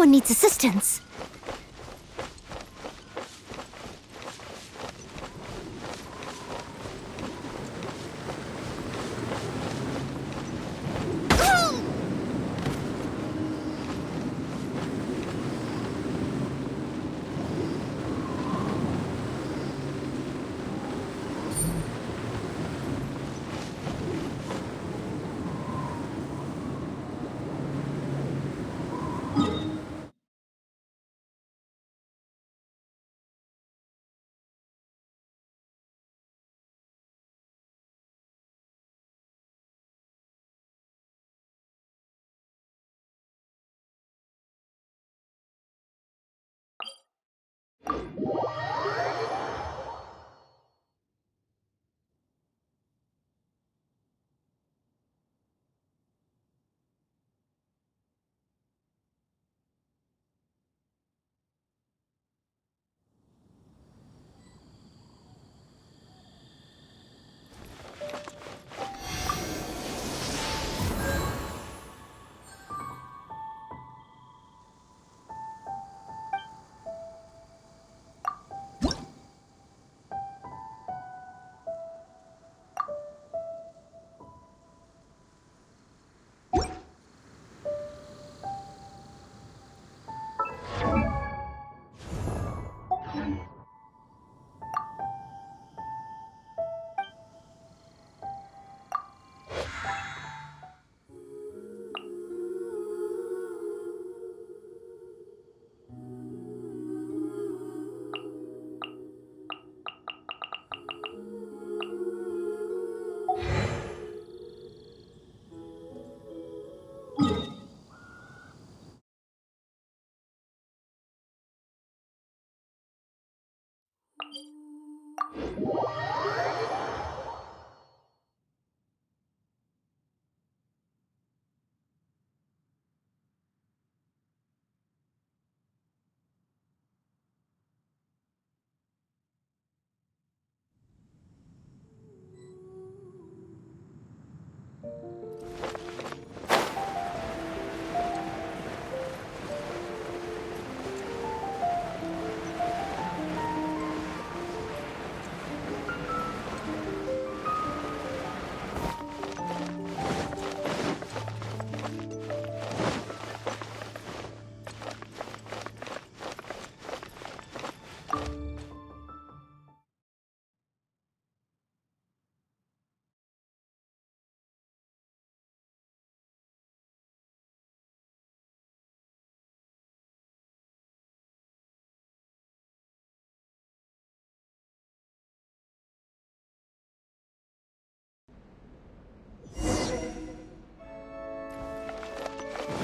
Someone needs assistance.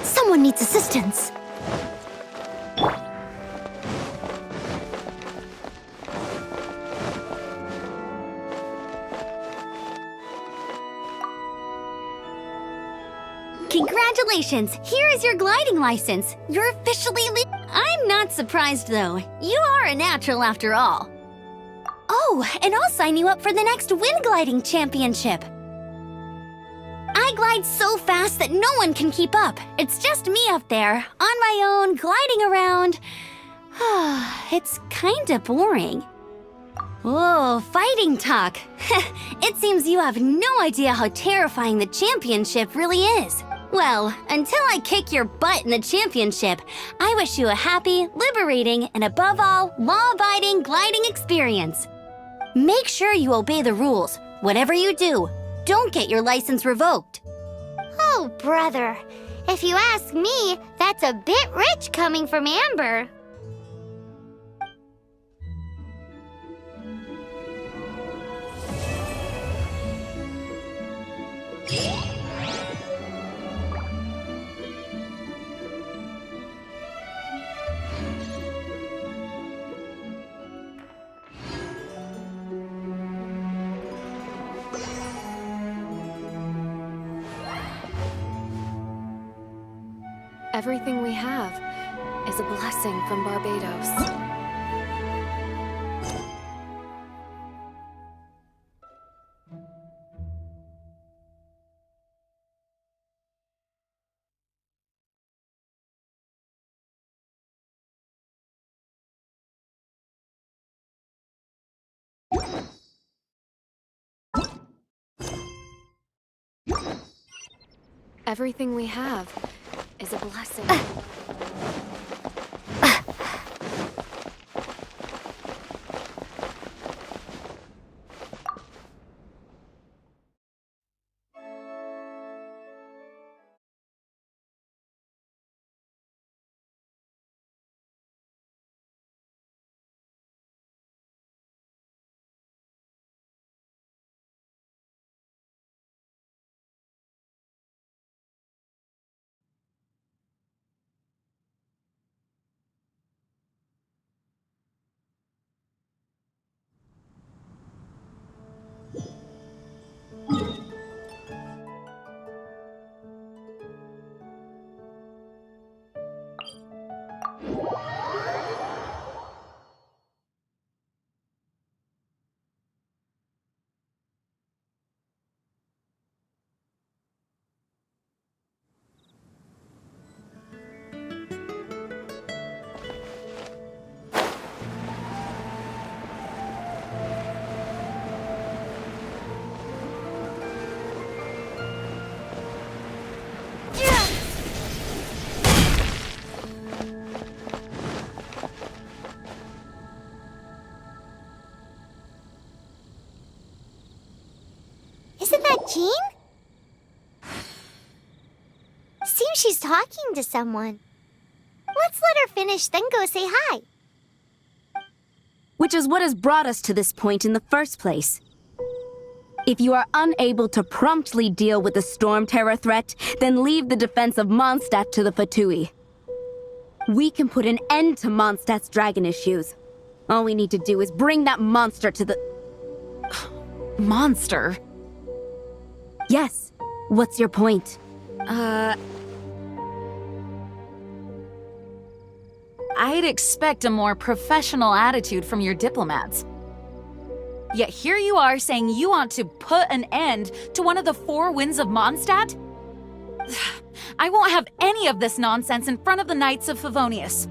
Someone needs assistance. Congratulations! Here is your gliding license. You're officially I'm not surprised, though. You are a natural after all. Oh, and I'll sign you up for the next wind gliding championship. I glide so fast that no one can keep up. It's just me up there, on my own, gliding around. It's kinda boring. Whoa, fighting talk. It seems you have no idea how terrifying the championship really is. Well, until I kick your butt in the championship, I wish you a happy, liberating, and above all, law-abiding gliding experience. Make sure you obey the rules. Whatever you do, don't get your license revoked. Oh, brother. If you ask me, that's a bit rich coming from Amber. Everything we have is a blessing from Barbados. Everything we have is a blessing. Isn't that Jean? Seems she's talking to someone. Let's let her finish, then go say hi. Which is what has brought us to this point in the first place. If you are unable to promptly deal with the storm terror threat, then leave the defense of Mondstadt to the Fatui. We can put an end to Mondstadt's dragon issues. All we need to do is bring that monster to the... Monster? Yes. What's your point? I'd expect a more professional attitude from your diplomats. Yet here you are saying you want to put an end to one of the four winds of Mondstadt? I won't have any of this nonsense in front of the Knights of Favonius.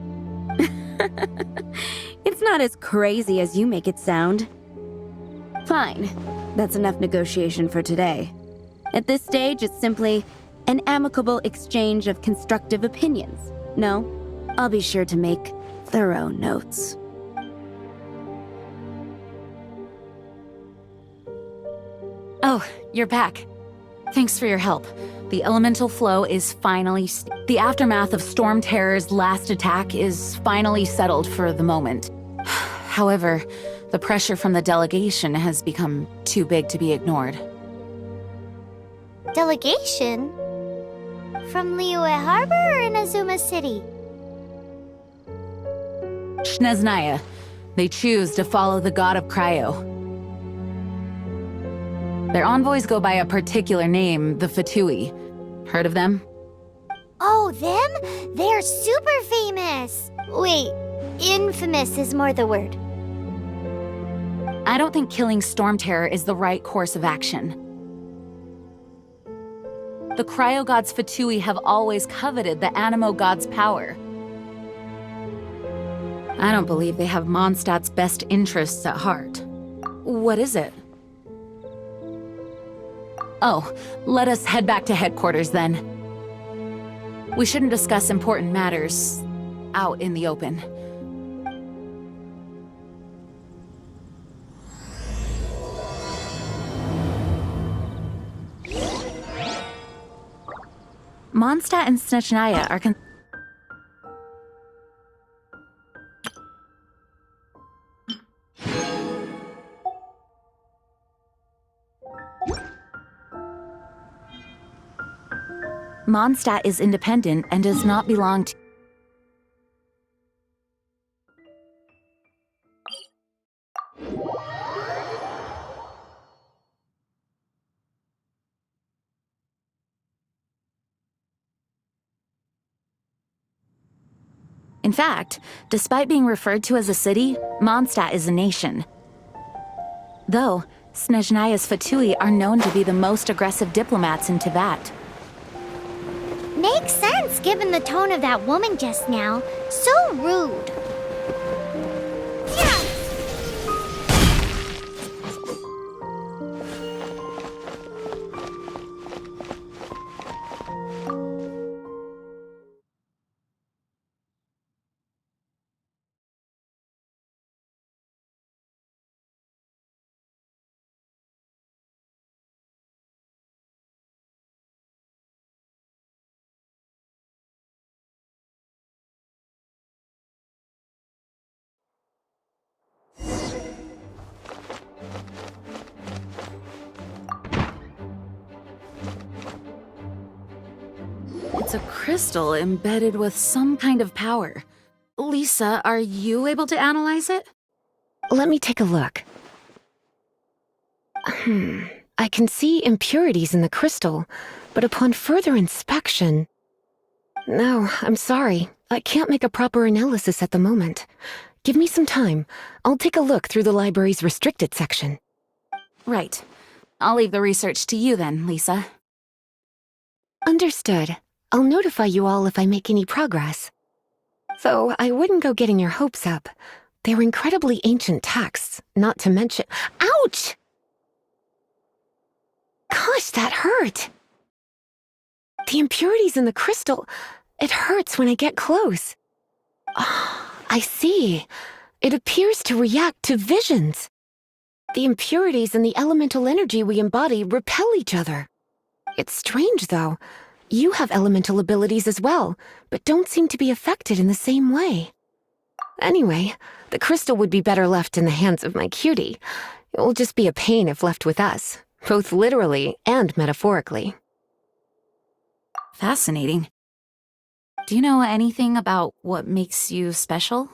It's not as crazy as you make it sound. Fine. That's enough negotiation for today. At this stage, it's simply an amicable exchange of constructive opinions. No, I'll be sure to make thorough notes. Oh, you're back. Thanks for your help. The elemental flow is finally... The aftermath of Storm Terror's last attack is finally settled for the moment. However, the pressure from the delegation has become too big to be ignored. Delegation? From Liyue Harbor or Inazuma City? Snezhnaya. They choose to follow the god of Cryo. Their envoys go by a particular name, the Fatui. Heard of them? Oh, them? They're super famous! Wait, infamous is more the word. I don't think killing Storm Terror is the right course of action. The Cryo God's Fatui have always coveted the Animo God's power. I don't believe they have Mondstadt's best interests at heart. What is it? Oh, let us head back to headquarters then. We shouldn't discuss important matters out in the open. Mondstadt and Snezhnaya are Mondstadt is independent and does not belong to... In fact, despite being referred to as a city, Mondstadt is a nation. Though, Snezhnaya's Fatui are known to be the most aggressive diplomats in Teyvat. Makes sense given the tone of that woman just now. So rude. Yeah. It's a crystal embedded with some kind of power. Lisa, are you able to analyze it? Let me take a look. I can see impurities in the crystal, but upon further inspection... No, I'm sorry. I can't make a proper analysis at the moment. Give me some time. I'll take a look through the library's restricted section. Right. I'll leave the research to you then, Lisa. Understood. I'll notify you all if I make any progress. Though I wouldn't go getting your hopes up. They're incredibly ancient texts, not to mention— Ouch! Gosh, that hurt! The impurities in the crystal, it hurts when I get close. Oh, I see. It appears to react to visions. The impurities and the elemental energy we embody repel each other. It's strange, though. You have elemental abilities as well, but don't seem to be affected in the same way. Anyway, the crystal would be better left in the hands of my cutie. It will just be a pain if left with us, both literally and metaphorically. Fascinating. Do you know anything about what makes you special?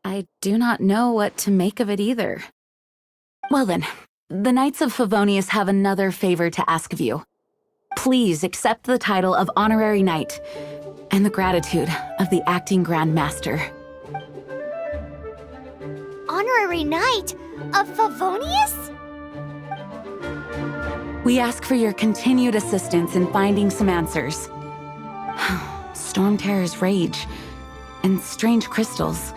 I do not know what to make of it either. Well then, the Knights of Favonius have another favor to ask of you. Please accept the title of Honorary Knight and the gratitude of the Acting Grand Master. Honorary Knight of Favonius? We ask for your continued assistance in finding some answers. Storm Terror's rage and strange crystals.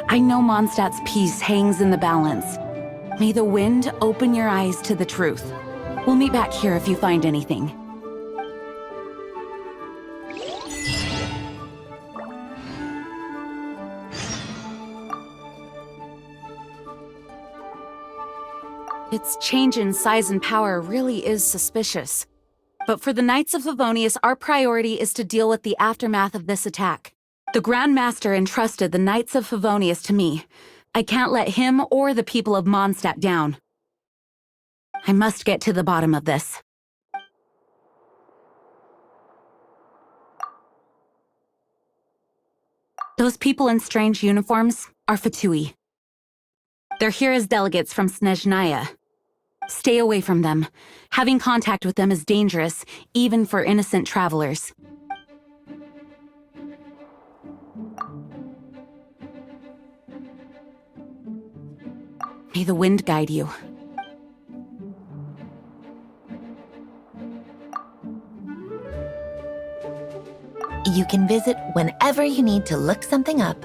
I know Mondstadt's peace hangs in the balance. May the wind open your eyes to the truth. We'll meet back here if you find anything. Its change in size and power really is suspicious. But for the Knights of Favonius, our priority is to deal with the aftermath of this attack. The Grand Master entrusted the Knights of Favonius to me. I can't let him or the people of Mondstadt down. I must get to the bottom of this. Those people in strange uniforms are Fatui. They're here as delegates from Snezhnaya. Stay away from them. Having contact with them is dangerous, even for innocent travelers. May the wind guide you. You can visit whenever you need to look something up.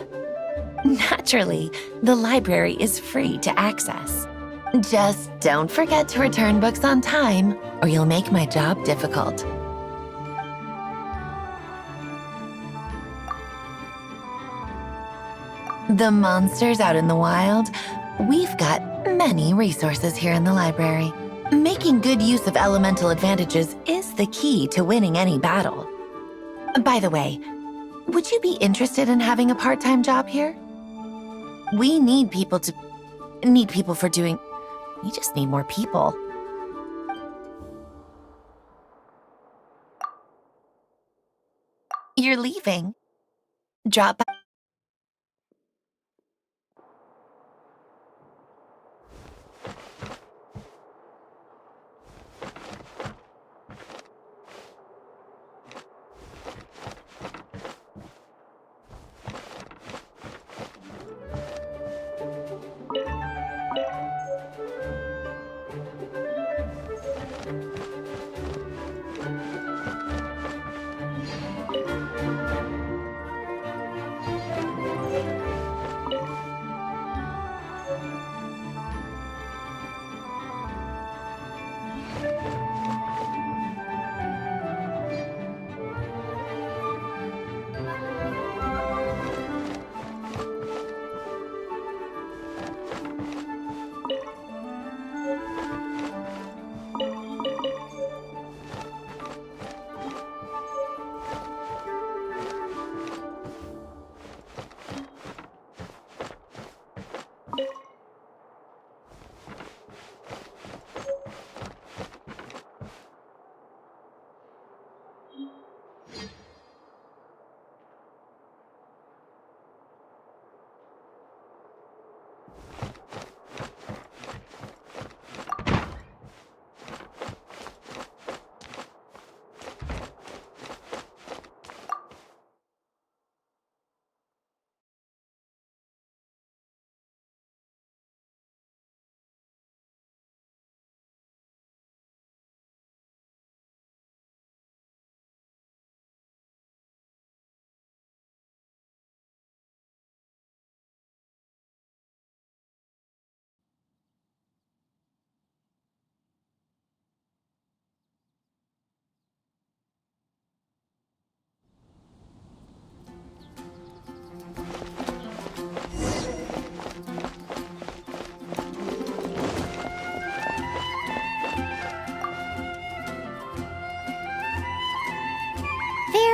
Naturally, the library is free to access. Just don't forget to return books on time, or you'll make my job difficult. The monsters out in the wild, we've got many resources here in the library. Making good use of elemental advantages is the key to winning any battle. By the way, would you be interested in having a part-time job here? We need people for doing... We just need more people. You're leaving. Drop by.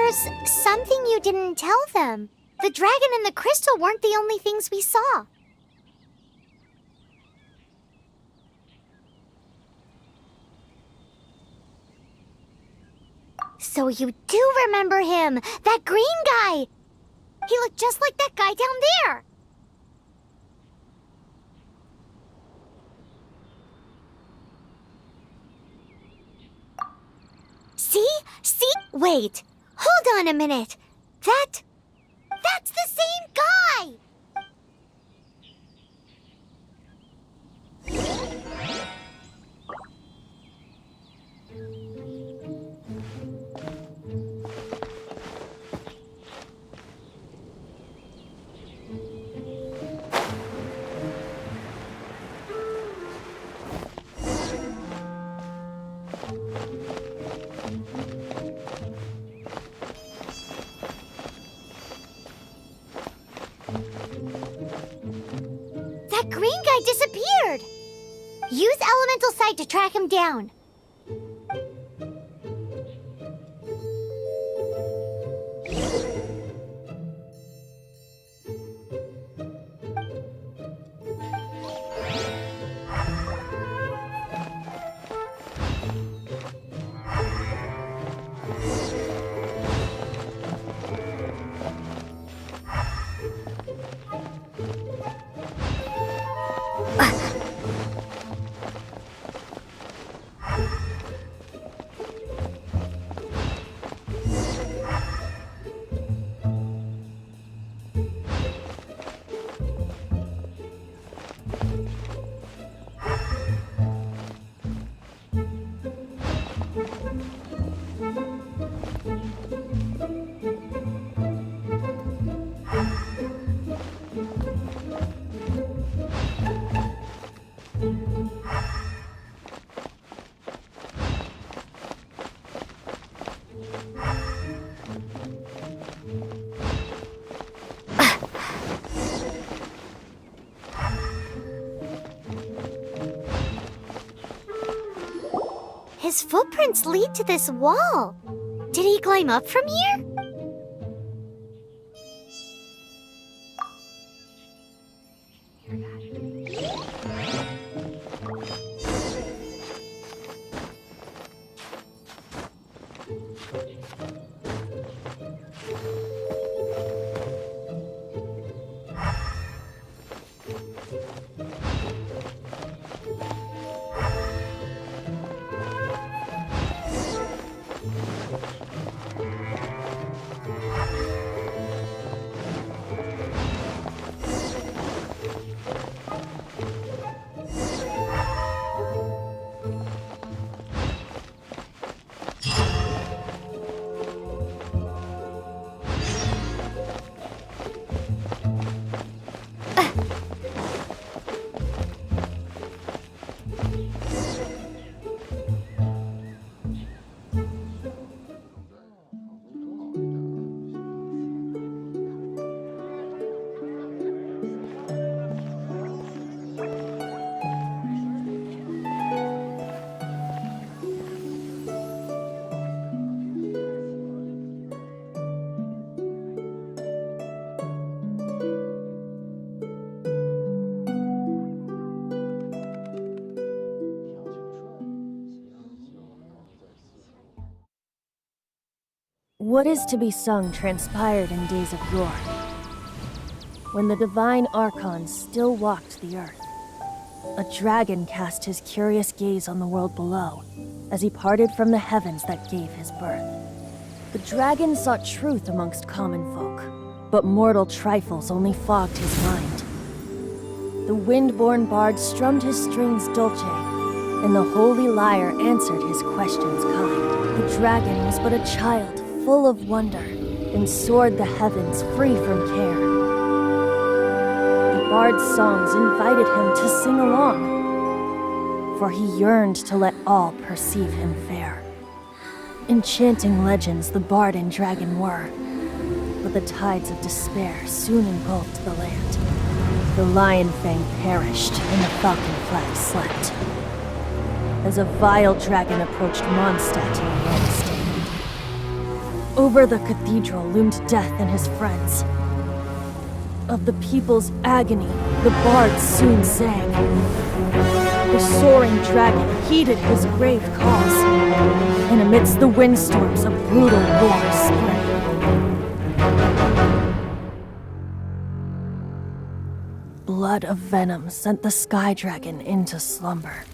There's something you didn't tell them. The dragon and the crystal weren't the only things we saw. So you do remember him, that green guy! He looked just like that guy down there! See? See? Wait, hold on a minute. That's the same guy! That green guy disappeared! Use elemental sight to track him down. His footprints lead to this wall. Did he climb up from here? What is to be sung transpired in days of yore, when the divine archons still walked the earth. A dragon cast his curious gaze on the world below, as he parted from the heavens that gave his birth. The dragon sought truth amongst common folk, but mortal trifles only fogged his mind. The wind-born bard strummed his strings dolce, and the holy lyre answered his questions kind. The dragon was but a child, full of wonder, and soared the heavens free from care. The bard's songs invited him to sing along, for he yearned to let all perceive him fair. Enchanting legends the bard and dragon were, but the tides of despair soon engulfed the land. The lion fang perished, and the falcon flag slept, as a vile dragon approached Mondstadt in a stand. Over the cathedral loomed death and his friends. Of the people's agony, the bards soon sang. The soaring dragon heeded his grave calls, and amidst the windstorms a brutal war spread. Blood of venom sent the sky dragon into slumber,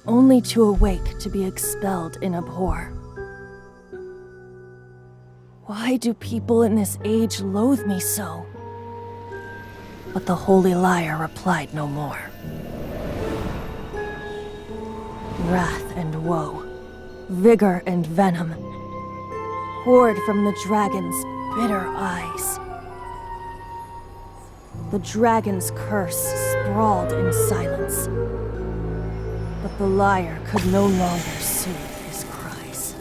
only to awake to be expelled in abhor. Why do people in this age loathe me so? But the holy liar replied no more. Wrath and woe, vigor and venom, poured from the dragon's bitter eyes. The dragon's curse sprawled in silence, but the liar could no longer soothe his cries.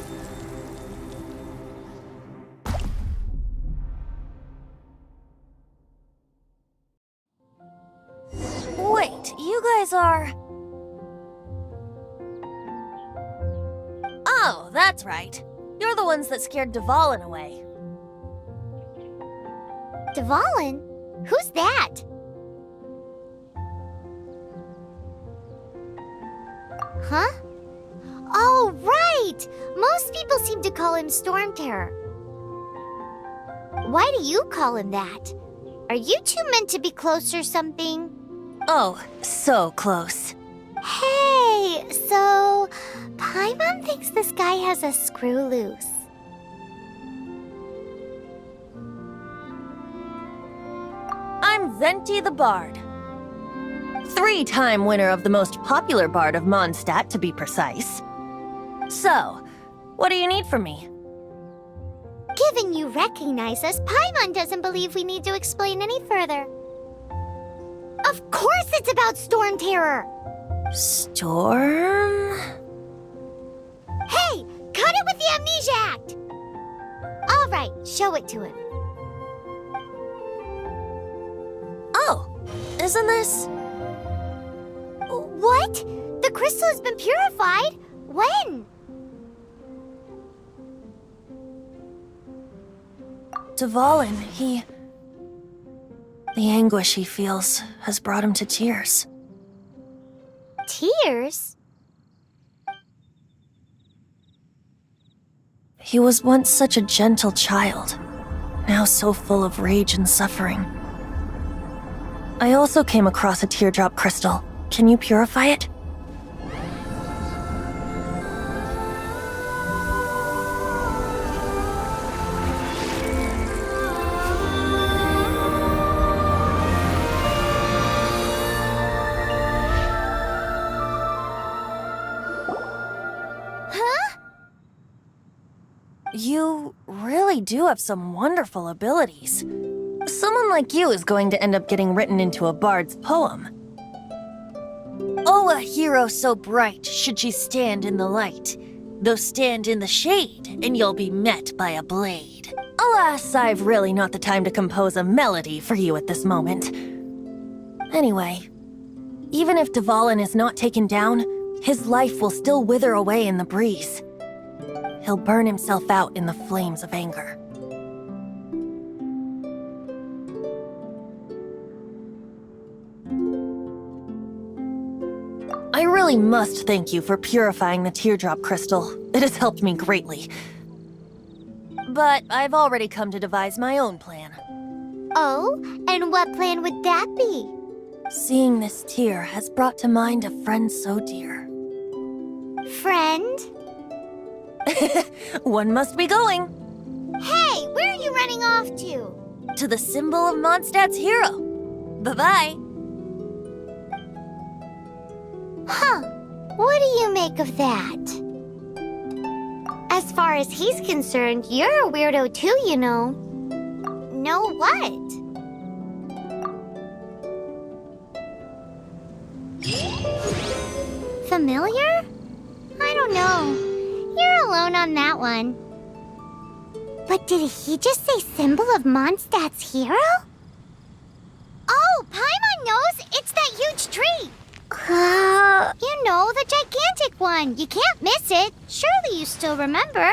Wait, you guys are... Oh, that's right. You're the ones that scared Dvalin away. Dvalin? Who's that? Huh? Oh, right! Most people seem to call him Storm Terror. Why do you call him that? Are you two meant to be close or something? Oh, so close. Hey, so Paimon thinks this guy has a screw loose. I'm Venti the Bard. 3-time winner of the most popular bard of Mondstadt, to be precise. So, what do you need from me? Given you recognize us, Paimon doesn't believe we need to explain any further. Of course it's about Storm Terror! Storm? Hey, cut it with the Amnesia Act! Alright, show it to him. Oh, isn't this? What? The crystal has been purified? When? Dvalin, the anguish he feels has brought him to tears. Tears? He was once such a gentle child, now so full of rage and suffering. I also came across a teardrop crystal. Can you purify it? You really do have some wonderful abilities. Someone like you is going to end up getting written into a bard's poem. Oh, a hero so bright should she stand in the light. Though stand in the shade, and you'll be met by a blade. Alas, I've really not the time to compose a melody for you at this moment. Anyway, even if Dvalin is not taken down, his life will still wither away in the breeze. He'll burn himself out in the flames of anger. I really must thank you for purifying the teardrop crystal. It has helped me greatly. But I've already come to devise my own plan. Oh, and what plan would that be? Seeing this tear has brought to mind a friend so dear. Friend? One must be going. Hey, where are you running off to? To the symbol of Mondstadt's hero. Bye-bye. Huh. What do you make of that? As far as he's concerned, you're a weirdo too, you know. Know what? Familiar? I don't know. You're alone on that one. But did he just say symbol of Mondstadt's hero? Oh, Paimon knows! It's that huge tree! You know, the gigantic one. You can't miss it. Surely you still remember.